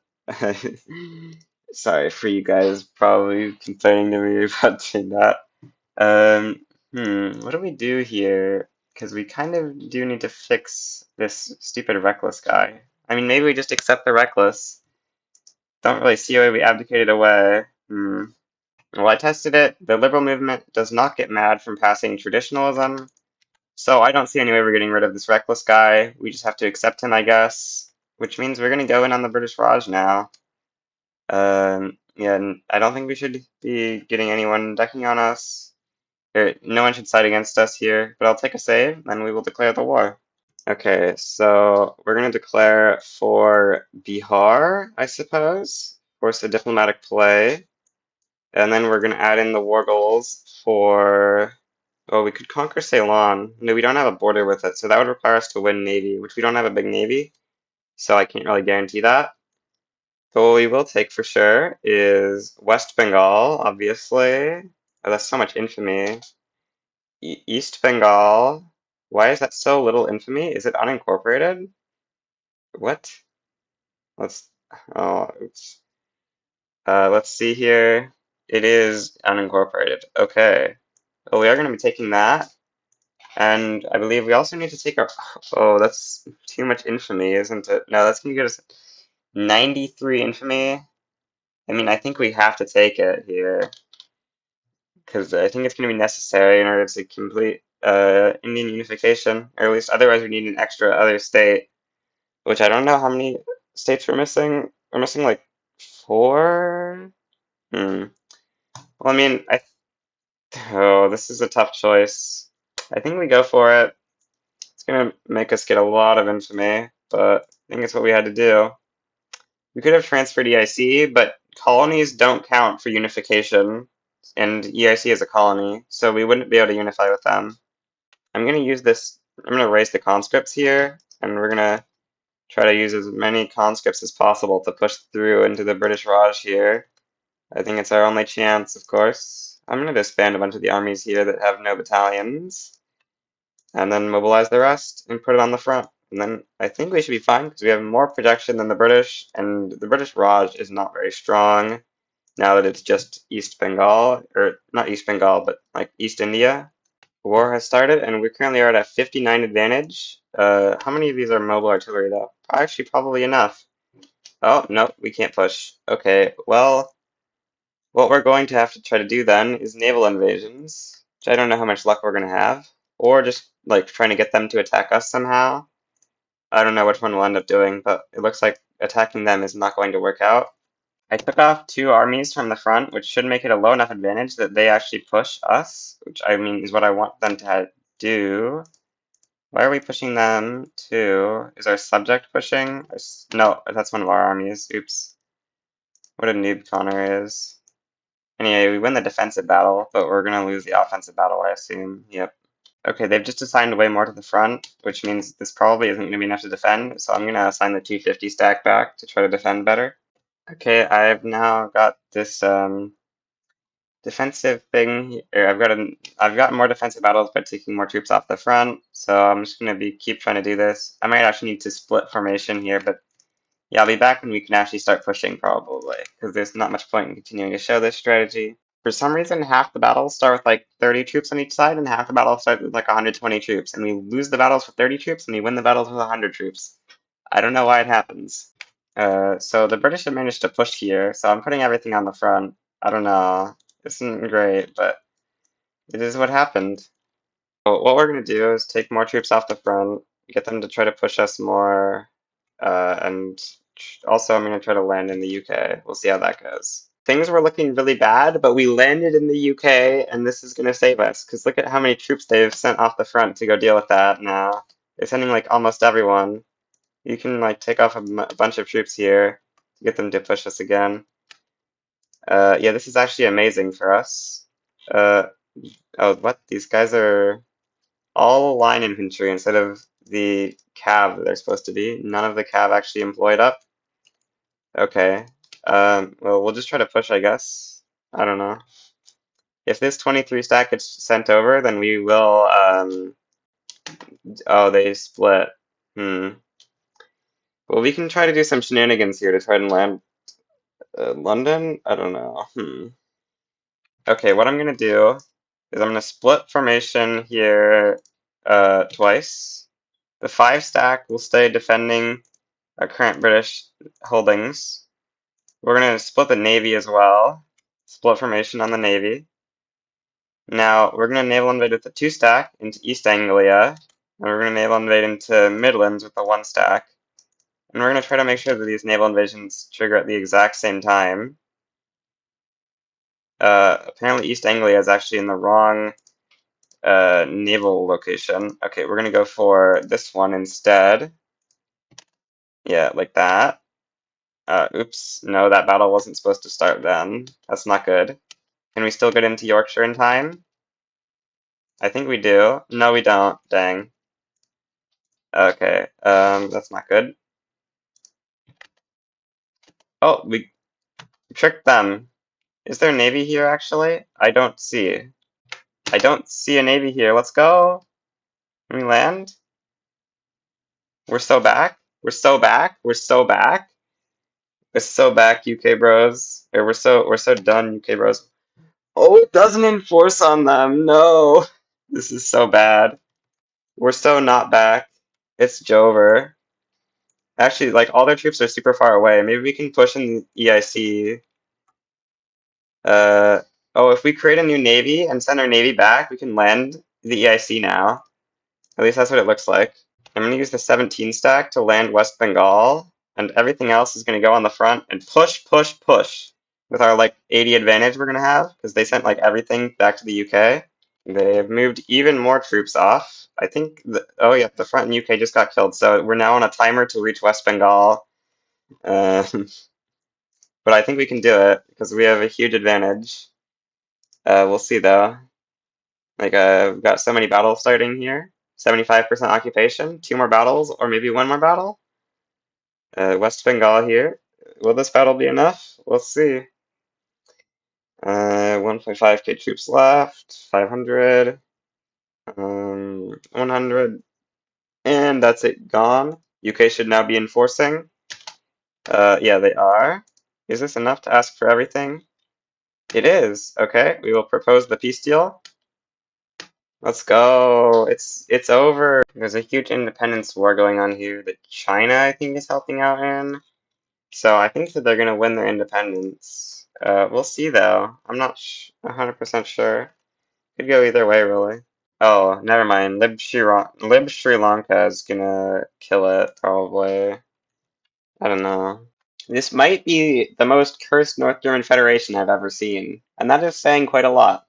Sorry for you guys probably complaining to me about doing that. Um, what do we do here? Because we kind of do need to fix this stupid reckless guy. I mean, maybe we just accept the reckless. Don't really see why we abdicated away. Well, I tested it. The liberal movement does not get mad from passing traditionalism. So I don't see any way we're getting rid of this reckless guy. We just have to accept him, I guess. Which means we're going to go in on the British Raj now. Yeah, and I don't think we should be getting anyone decking on us. No one should side against us here, but I'll take a save, and we will declare the war. Okay, so we're going to declare for Bihar, I suppose. Force a diplomatic play. And then we're going to add in the war goals for... Oh, we could conquer Ceylon. No, we don't have a border with it, so that would require us to win Navy, which we don't have a big Navy, so I can't really guarantee that. But what we will take for sure is West Bengal, obviously. Oh, that's so much infamy. East Bengal. Why is that so little infamy? Is it unincorporated? What? Let's oops. Let's see here. It is unincorporated. Okay. Well, we are going to be taking that. And I believe we also need to take our... Oh, that's too much infamy, isn't it? No, that's going to get us 93 infamy. I mean, I think we have to take it here. Because I think it's going to be necessary in order to complete Indian unification. Or at least otherwise we need an extra other state. Which I don't know how many states we're missing. We're missing like 4? Hmm. Well, I mean, oh, this is a tough choice. I think we go for it. It's gonna make us get a lot of infamy, but I think it's what we had to do. We could have transferred EIC, but colonies don't count for unification, and EIC is a colony, so we wouldn't be able to unify with them. I'm gonna use this. I'm gonna raise the conscripts here, and we're gonna try to use as many conscripts as possible to push through into the British Raj here. I think it's our only chance, of course. I'm going to disband a bunch of the armies here that have no battalions, and then mobilize the rest and put it on the front. And then I think we should be fine because we have more protection than the British, and the British Raj is not very strong now that it's just East Bengal, or not East Bengal, but like East India. War has started, and we currently are at a 59 advantage. How many of these are mobile artillery, though? Actually, probably enough. Oh, no, we can't push. Okay, well, what we're going to have to try to do then is naval invasions, which I don't know how much luck we're going to have, or just like trying to get them to attack us somehow. I don't know which one we'll end up doing, but it looks like attacking them is not going to work out. I took off two armies from the front, which should make it a low enough advantage that they actually push us, which I mean is what I want them to do. Why are we pushing them to? Is our subject pushing? No, that's one of our armies. Oops. What a noob Connor is. Anyway, we win the defensive battle, but we're gonna lose the offensive battle, I assume. Yep. Okay, they've just assigned way more to the front, which means this probably isn't gonna be enough to defend, so I'm gonna assign the 250 stack back to try to defend better. Okay, I've now got this defensive thing here. I've got more defensive battles by taking more troops off the front, so I'm just gonna keep trying to do this. I might actually need to split formation here, but yeah, I'll be back when we can actually start pushing probably, because there's not much point in continuing to show this strategy. For some reason, half the battles start with like 30 troops on each side, and half the battles start with like 120 troops, and we lose the battles with 30 troops, and we win the battles with 100 troops. I don't know why it happens. So the British have managed to push here, so I'm putting everything on the front. I don't know. This isn't great, but it is what happened. So what we're going to do is take more troops off the front, get them to try to push us more, and also I'm going to try to land in the UK. We'll see how that goes. Things were looking really bad, but we landed in the UK, and this is going to save us, because look at how many troops they've sent off the front to go deal with that now. They're sending like almost everyone. You can like take off a bunch of troops here to get them to push us again. Yeah, this is actually amazing for us. Uh, oh, what? These guys are all line infantry instead of the cav that they're supposed to be. None of the cav actually employed up. Okay. Well, we'll just try to push, I guess. I don't know. If this 23 stack gets sent over, then we will, oh, they split. Hmm. Well, we can try to do some shenanigans here to try and land London? I don't know. Hmm. Okay, what I'm gonna do is I'm gonna split formation here twice. The 5 stack will stay defending our current British holdings. We're gonna split the Navy as well. Split formation on the Navy. Now we're gonna naval invade with the 2 stack into East Anglia, and we're gonna naval invade into Midlands with the 1 stack. And we're gonna try to make sure that these naval invasions trigger at the exact same time. Apparently East Anglia is actually in the wrong naval location. Okay, we're gonna go for this one instead. Yeah, like that. Oops, no, that battle wasn't supposed to start then. That's not good. Can we still get into Yorkshire in time? I think we do. No, we don't. Dang. Okay, that's not good. Oh, we tricked them. Is there a navy here, actually? I don't see. I don't see a navy here. Let's go. Can we land? We're so back. We're so back. We're so back. We're so back, UK bros. Or we're so done, UK bros. Oh, it doesn't enforce on them. No. This is so bad. We're so not back. It's Jover. Actually, like all their troops are super far away. Maybe we can push in the EIC. Uh, oh, if we create a new navy and send our navy back, we can land the EIC now. At least that's what it looks like. I'm gonna use the 17 stack to land West Bengal, and everything else is gonna go on the front and push, push, push. With our like 80 advantage we're gonna have, because they sent like everything back to the UK. They've moved even more troops off. I think, oh yeah, the front in UK just got killed, so we're now on a timer to reach West Bengal. Um, but I think we can do it, because we have a huge advantage. We'll see though. Like, we've got so many battles starting here. 75% occupation, 2 more battles, or maybe 1 more battle. West Bengal here. Will this battle be enough? We'll see. 1.5k troops left, 500, 100, and that's it, gone. UK should now be enforcing. Yeah, they are. Is this enough to ask for everything? It is. Okay, we will propose the peace deal. Let's go. It's over. There's a huge independence war going on here that China, I think, is helping out in. So I think that they're gonna win their independence. We'll see though. I'm not 100% sure. Could go either way, really. Oh, never mind. Lib Sri Lanka is gonna kill it, probably. I don't know. This might be the most cursed North German Federation I've ever seen, and that is saying quite a lot.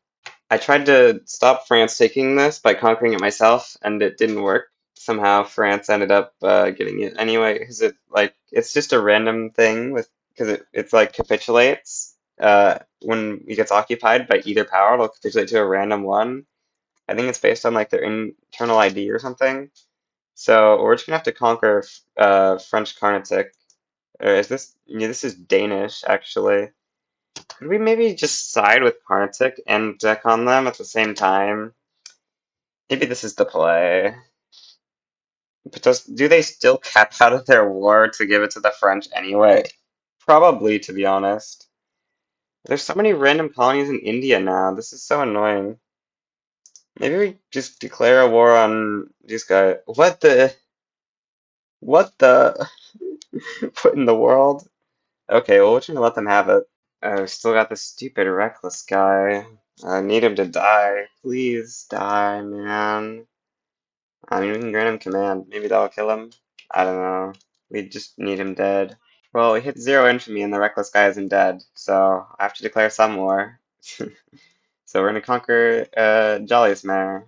I tried to stop France taking this by conquering it myself, and it didn't work. Somehow France ended up getting it anyway, because it's just a random thing because it's like capitulates when it gets occupied by either power. It'll capitulate to a random one. I think it's based on like their internal ID or something. So we're just gonna have to conquer French Carnatic. Or is this? Yeah, this is Danish actually. Could we maybe just side with Carnatic and deck on them at the same time? Maybe this is the play. But do they still cap out of their war to give it to the French anyway? Probably, to be honest. There's so many random colonies in India now. This is so annoying. Maybe we just declare a war on these guys. What the? What the? What in the world? Okay, well, we're just gonna let them have it. We still got this stupid reckless guy. I need him to die. Please die, man. I mean, we can grant him command. Maybe that'll kill him. I don't know. We just need him dead. Well, we hit zero infamy and the reckless guy isn't dead, so I have to declare some war. So we're gonna conquer Jolly's Mare.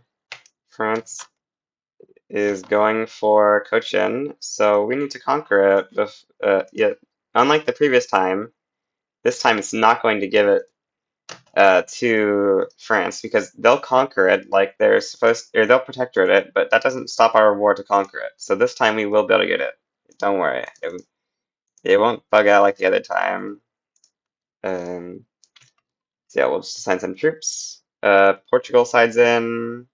France is going for Cochin, so we need to conquer it. Yeah, unlike the previous time, this time it's not going to give it to France because they'll conquer it like they're supposed, or they'll protectorate it, but that doesn't stop our war to conquer it. So this time we will be able to get it. Don't worry, it won't bug out like the other time. Um, so yeah, we'll just assign some troops. Portugal sides in.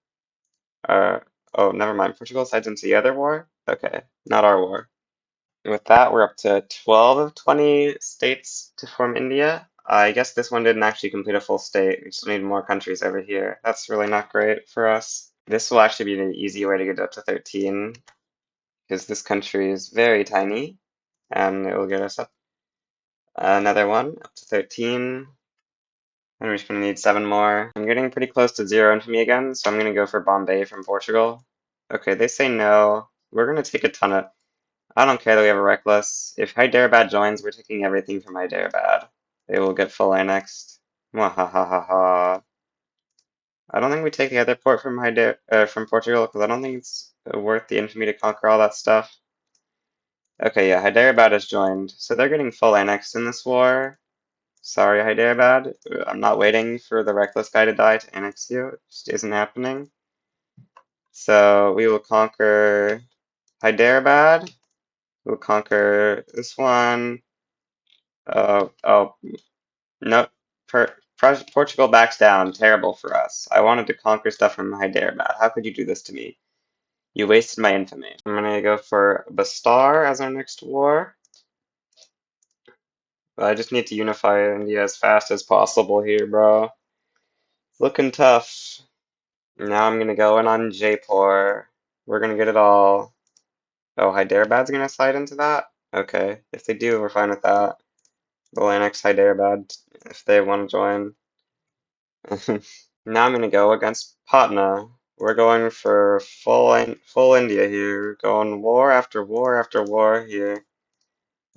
Uh, oh, never mind. Portugal sides into the other war. Okay, not our war. With that, we're up to 12 of 20 states to form India. I guess this one didn't actually complete a full state. We just need more countries over here. That's really not great for us. This will actually be an easy way to get up to 13, because this country is very tiny, and it will get us up another one, up to 13. And we're just going to need 7 more. I'm getting pretty close to zero infamy again, so I'm going to go for Bombay from Portugal. Okay, they say no. We're going to take a ton of... I don't care that we have a Reckless. If Hyderabad joins, we're taking everything from Hyderabad. They will get full annexed. Mwahahaha. I don't think we take the other port from from Portugal, because I don't think it's worth the infamy to conquer all that stuff. Okay, yeah, Hyderabad has joined. So they're getting full annexed in this war. Sorry, Hyderabad. I'm not waiting for the Reckless guy to die to annex you. It just isn't happening. So we will conquer Hyderabad. We'll conquer this one. Oh, no. Portugal backs down. Terrible for us. I wanted to conquer stuff from Hyderabad. How could you do this to me? You wasted my infamy. I'm gonna go for Bastar as our next war. But I just need to unify India as fast as possible here, bro. Looking tough. Now I'm gonna go in on Jaipur. We're gonna get it all. Oh, Hyderabad's gonna slide into that? Okay. If they do, we're fine with that. We'll annex Hyderabad if they want to join. Now I'm gonna go against Patna. We're going for full India here. Going war after war after war here.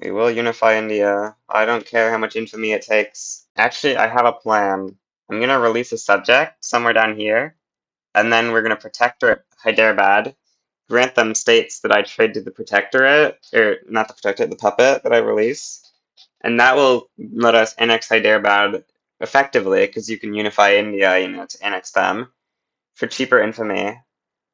We will unify India. I don't care how much infamy it takes. Actually, I have a plan. I'm gonna release a subject somewhere down here, and then we're gonna protectorate Hyderabad, grant them states that I trade to the protectorate, or not the protectorate, the puppet that I release, and that will let us annex Hyderabad effectively, because you can unify India, to annex them for cheaper infamy.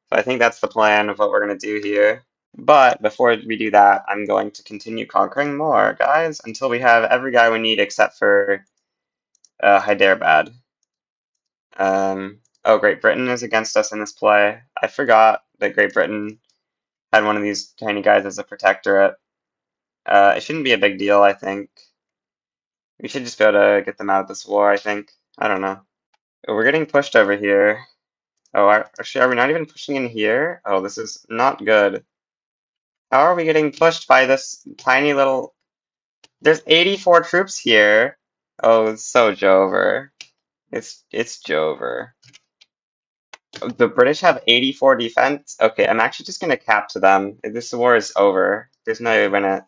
So I think that's the plan of what we're gonna do here. But before we do that, I'm going to continue conquering more, guys, until we have every guy we need except for Hyderabad. Oh, Great Britain is against us in this play. I forgot that Great Britain had one of these tiny guys as a protectorate. It shouldn't be a big deal, I think. We should just be able to get them out of this war, I think. I don't know. We're getting pushed over here. Oh, actually, are we not even pushing in here? Oh, this is not good. How are we getting pushed by this tiny little... There's 84 troops here. Oh, it's so Jover. It's Jover. The British have 84 defense. Okay, I'm actually just gonna cap to them. This war is over. There's no way to win it.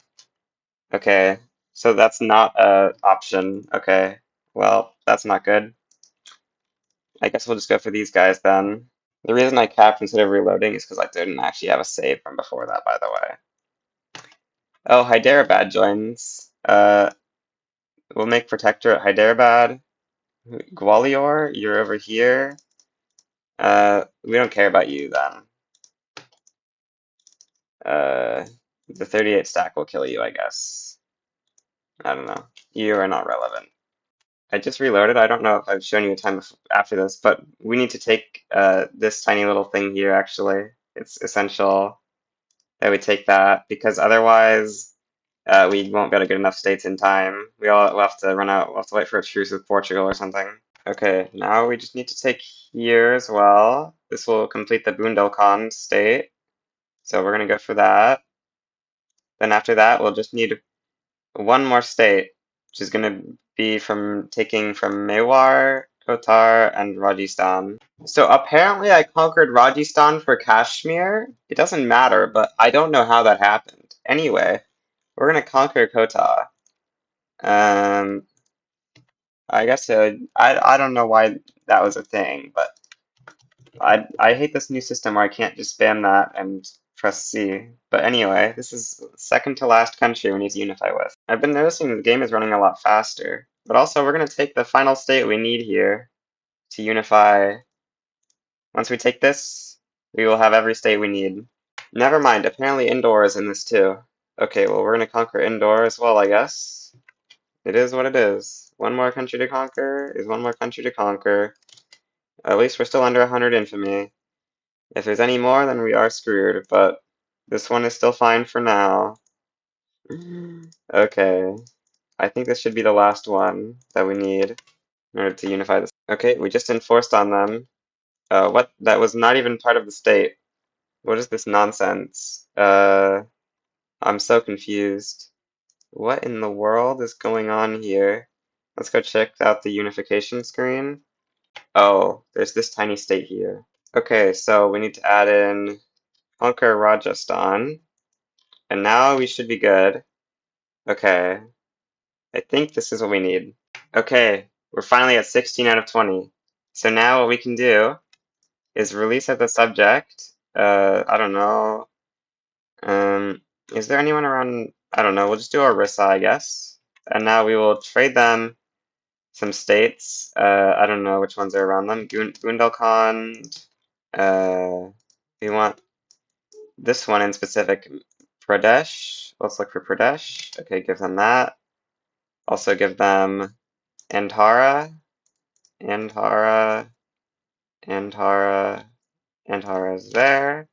Okay, so that's not a option. Okay, well, that's not good. I guess we'll just go for these guys then. The reason I capped instead of reloading is because I didn't actually have a save from before that, by the way. Oh, Hyderabad joins. We'll make Protector at Hyderabad. Gwalior, you're over here. We don't care about you then. The 38 stack will kill you, I guess. I don't know. You are not relevant. I just reloaded. I don't know if I've shown you a time after this, but we need to take this tiny little thing here, actually. It's essential that we take that, because otherwise we won't be able to get enough states in time. We'll have to run out. We'll have to wait for a truce with Portugal or something. Okay, now we just need to take here as well. This will complete the Bundelkhand state. So we're going to go for that. Then after that, we'll just need one more state, which is going to be from taking from Mewar, Kotar, and Rajasthan. So apparently I conquered Rajasthan for Kashmir. It doesn't matter, but I don't know how that happened. Anyway, we're going to conquer Kotar. Um, I guess I don't know why that was a thing, but I hate this new system where I can't just spam that and press C. But anyway, this is second to last country we need to unify with. I've been noticing the game is running a lot faster. But also, we're going to take the final state we need here to unify. Once we take this, we will have every state we need. Never mind, apparently Indore is in this too. Okay, well, we're going to conquer Indore as well, I guess. It is what it is. One more country to conquer is one more country to conquer. At least we're still under 100 infamy. If there's any more, then we are screwed, but this one is still fine for now. Okay, I think this should be the last one that we need in order to unify this. Okay, we just enforced on them. What? That was not even part of the state. What is this nonsense? I'm so confused. What in the world is going on here? Let's go check out the unification screen. Oh, there's this tiny state here. Okay, so we need to add in conquer Rajasthan. And now we should be good. Okay, I think this is what we need. Okay, we're finally at 16 out of 20. So now what we can do is release as a subject. I don't know. Is there anyone around? I don't know. We'll just do Orissa, I guess. And now we will trade them some states. I don't know which ones are around them. Bundelkhand. We want this one in specific. Pradesh. Let's look for Pradesh. Okay, give them that. Also give them Antara, Antara, Antara, Antara's there.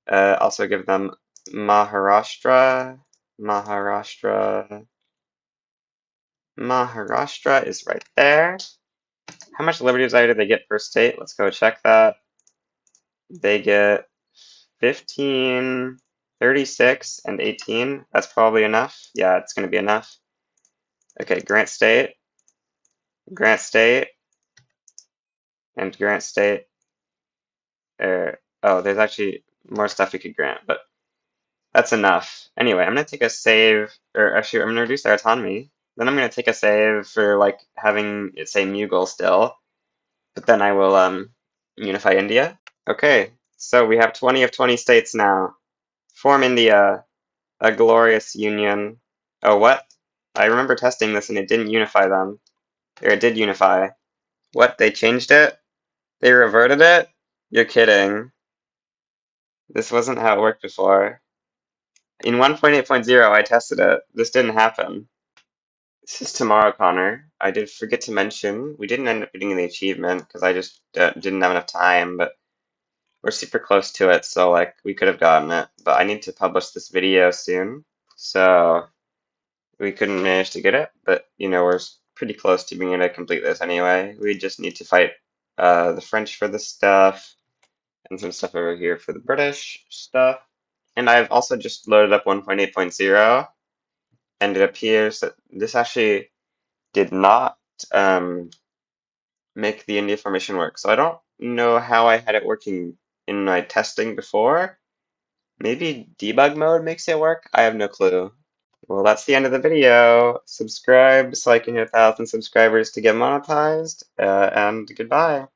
Also give them Maharashtra, Maharashtra, Maharashtra is right there. How much Liberty Desire do they get per state? Let's go check that. They get 15, 36, and 18. That's probably enough. Yeah, it's going to be enough. Okay, grant state, and grant state. Oh, there's actually more stuff we could grant, but that's enough. Anyway, I'm gonna take a save, or actually, I'm gonna reduce their autonomy. Then I'm gonna take a save for like having it say Mughal still, but then I will unify India. Okay, so we have 20 of 20 states now. Form India, a glorious union. Oh, what? I remember testing this and it didn't unify them. Or it did unify. What? They changed it? They reverted it? You're kidding. This wasn't how it worked before. In 1.8.0, I tested it. This didn't happen. This is tomorrow, Connor. I did forget to mention, we didn't end up getting the achievement because I just didn't have enough time, but we're super close to it, so like we could have gotten it. But I need to publish this video soon, so we couldn't manage to get it, but you know, we're pretty close to being able to complete this anyway. We just need to fight the French for this stuff and some stuff over here for the British stuff. And I've also just loaded up 1.8.0. and it appears that this actually did not make the India formation work. So I don't know how I had it working in my testing before. Maybe debug mode makes it work? I have no clue. Well, that's the end of the video. Subscribe so I can hit 1,000 subscribers to get monetized, and goodbye.